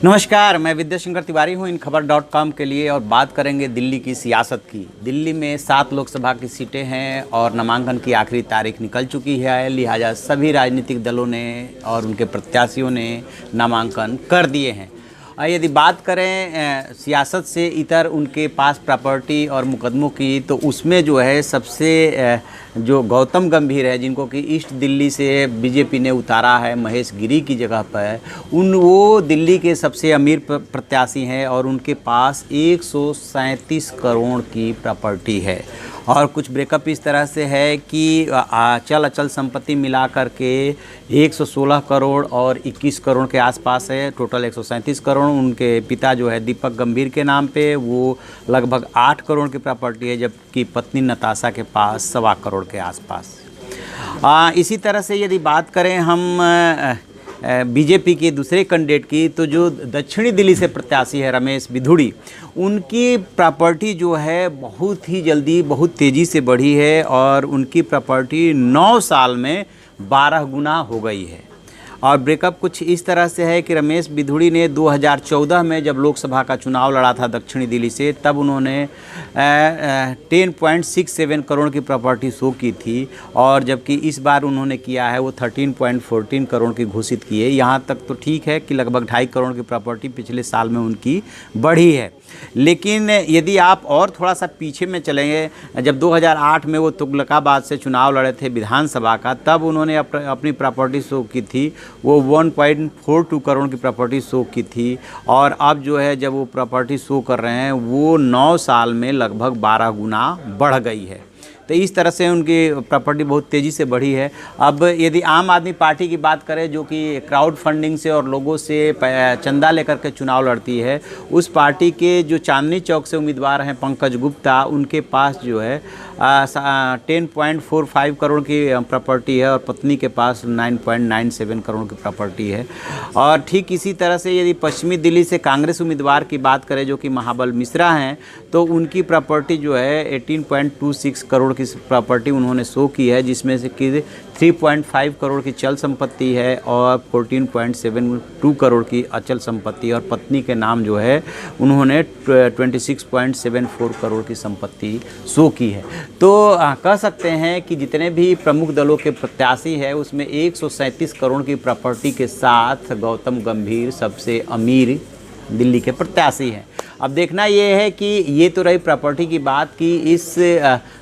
नमस्कार, मैं विद्याशंकर तिवारी हूँ इन खबर.com के लिए और बात करेंगे दिल्ली की सियासत की। दिल्ली में 7 लोकसभा की सीटें हैं और नामांकन की आखिरी तारीख निकल चुकी है, लिहाजा सभी राजनीतिक दलों ने और उनके प्रत्याशियों ने नामांकन कर दिए हैं। यदि बात करें सियासत से इतर उनके पास प्रॉपर्टी और मुकदमों की, तो उसमें जो है सबसे जो गौतम गंभीर है, जिनको कि ईस्ट दिल्ली से बीजेपी ने उतारा है महेश गिरी की जगह पर, वो दिल्ली के सबसे अमीर प्रत्याशी हैं और उनके पास 137 करोड़ की प्रॉपर्टी है। और कुछ ब्रेकअप इस तरह से है कि अचल संपत्ति मिला करके 116 करोड़ और 21 करोड़ के आसपास है, टोटल 137 करोड़। उनके पिता जो है दीपक गंभीर के नाम पे वो लगभग 8 करोड़ की प्रॉपर्टी है, जबकि पत्नी नताशा के पास 1.25 करोड़ के आसपास। इसी तरह से यदि बात करें हम बीजेपी के दूसरे कैंडिडेट की, तो जो दक्षिणी दिल्ली से प्रत्याशी है रमेश बिधूड़ी, उनकी प्रॉपर्टी जो है बहुत ही जल्दी बहुत तेज़ी से बढ़ी है और उनकी प्रॉपर्टी 9 साल में 12 गुना हो गई है। और ब्रेकअप कुछ इस तरह से है कि रमेश बिधूड़ी ने 2014 में जब लोकसभा का चुनाव लड़ा था दक्षिणी दिल्ली से, तब उन्होंने 10.67 करोड़ की प्रॉपर्टी शो की थी, और जबकि इस बार उन्होंने किया है वो 13.14 करोड़ की घोषित की है। यहाँ तक तो ठीक है कि लगभग 2.5 करोड़ की प्रॉपर्टी पिछले साल में उनकी बढ़ी है। लेकिन यदि आप और थोड़ा सा पीछे में चलेंगे, जब 2008 में वो तुगलकाबाद से चुनाव लड़े थे विधानसभा का, तब उन्होंने अपनी प्रॉपर्टी शो की थी, वो 1.42 करोड़ की प्रॉपर्टी शो की थी। और अब जो है जब वो प्रॉपर्टी शो कर रहे हैं वो 9 साल में लगभग 12 गुना बढ़ गई है। तो इस तरह से उनकी प्रॉपर्टी बहुत तेज़ी से बढ़ी है। अब यदि आम आदमी पार्टी की बात करें, जो कि क्राउड फंडिंग से और लोगों से चंदा लेकर के चुनाव लड़ती है, उस पार्टी के जो चांदनी चौक से उम्मीदवार हैं पंकज गुप्ता, उनके पास जो है 10.45 करोड़ की प्रॉपर्टी है और पत्नी के पास 9.97 करोड़ की प्रॉपर्टी है। और ठीक इसी तरह से यदि पश्चिमी दिल्ली से कांग्रेस उम्मीदवार की बात करें, जो कि महाबल मिश्रा हैं, तो उनकी प्रॉपर्टी जो है 18.26 करोड़ की प्रॉपर्टी उन्होंने शो की है, जिसमें से कि 3.5 करोड़ की चल संपत्ति है और 14.72 करोड़ की अचल संपत्ति, और पत्नी के नाम जो है उन्होंने 26.74 करोड़ की संपत्ति शो की है। तो कह सकते हैं कि जितने भी प्रमुख दलों के प्रत्याशी हैं उसमें 137 करोड़ की प्रॉपर्टी के साथ गौतम गंभीर सबसे अमीर दिल्ली के प्रत्याशी हैं। अब देखना ये है कि ये तो रही प्रॉपर्टी की बात की, इस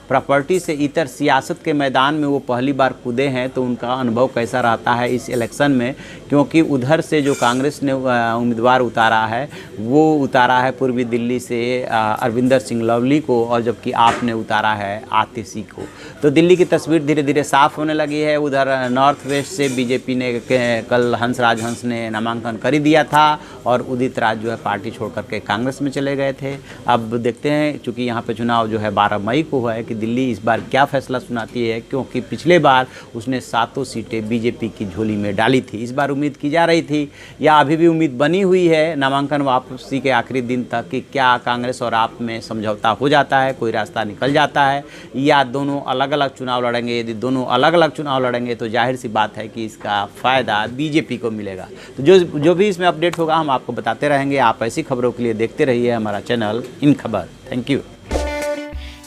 प्रॉपर्टी से इतर सियासत के मैदान में वो पहली बार कूदे हैं, तो उनका अनुभव कैसा रहता है इस इलेक्शन में, क्योंकि उधर से जो कांग्रेस ने उम्मीदवार उतारा है वो उतारा है पूर्वी दिल्ली से अरविंदर सिंह लवली को, और जबकि आपने उतारा है आतिशी को। तो दिल्ली की तस्वीर धीरे धीरे साफ होने लगी है। उधर नॉर्थ वेस्ट से बीजेपी ने कल हंसराज हंस ने नामांकन कर ही दिया था और उदित राज जो है पार्टी छोड़ करके कांग्रेस में चले गए थे। अब देखते हैं, चूँकि यहाँ पे चुनाव जो है 12 मई को है, कि दिल्ली इस बार क्या फैसला सुनाती है, क्योंकि पिछले बार उसने 7 सीटें बीजेपी की झोली में डाली थी। इस बार उम्मीद की जा रही थी, या अभी भी उम्मीद बनी हुई है नामांकन वापसी के आखिरी दिन तक, कि क्या कांग्रेस और आप में समझौता हो जाता है, कोई रास्ता निकल जाता है, या दोनों अलग अलग चुनाव लड़ेंगे। यदि दोनों अलग अलग चुनाव लड़ेंगे तो जाहिर सी बात है कि इसका फ़ायदा बीजेपी को मिलेगा। तो जो भी इसमें अपडेट होगा हम आपको बताते रहेंगे। आप ऐसी खबरों के लिए देखते रहिए हमारा चैनल इन खबर। Thank you.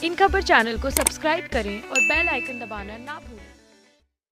इन खबर चैनल को सब्सक्राइब करें और बेल आइकन दबाना ना भूलें।